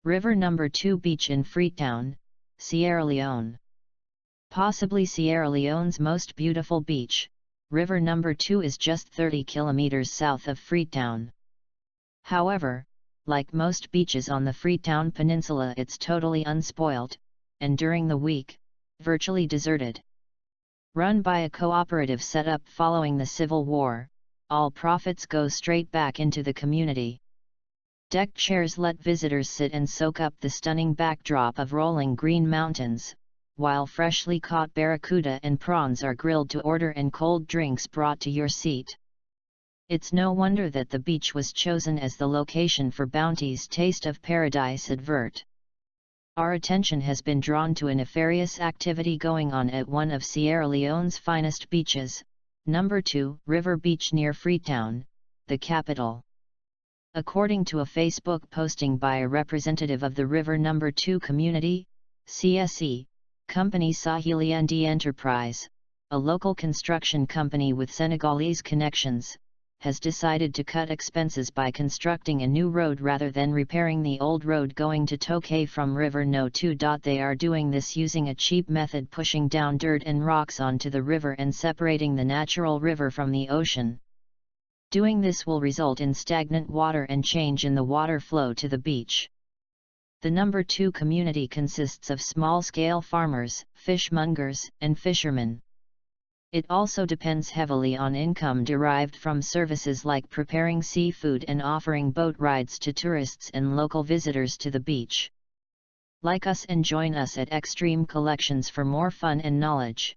River Number 2 Beach in Freetown, Sierra Leone. Possibly Sierra Leone's most beautiful beach, River Number 2 is just 30 kilometers south of Freetown. However, like most beaches on the Freetown Peninsula, it's totally unspoilt, and during the week, virtually deserted. Run by a cooperative set up following the Civil War, all profits go straight back into the community. Deck chairs let visitors sit and soak up the stunning backdrop of rolling green mountains, while freshly caught barracuda and prawns are grilled to order and cold drinks brought to your seat. It's no wonder that the beach was chosen as the location for Bounty's Taste of Paradise advert. Our attention has been drawn to a nefarious activity going on at one of Sierra Leone's finest beaches, Number 2 River Beach near Freetown, the capital. According to a Facebook posting by a representative of the River Number 2 community, CSE, company Sahili ND Enterprise, a local construction company with Senegalese connections, has decided to cut expenses by constructing a new road rather than repairing the old road going to Tokay from River No 2. They are doing this using a cheap method, pushing down dirt and rocks onto the river and separating the natural river from the ocean. Doing this will result in stagnant water and change in the water flow to the beach. The Number 2 community consists of small-scale farmers, fishmongers, and fishermen. It also depends heavily on income derived from services like preparing seafood and offering boat rides to tourists and local visitors to the beach. Like us and join us at Extreme Collections for more fun and knowledge.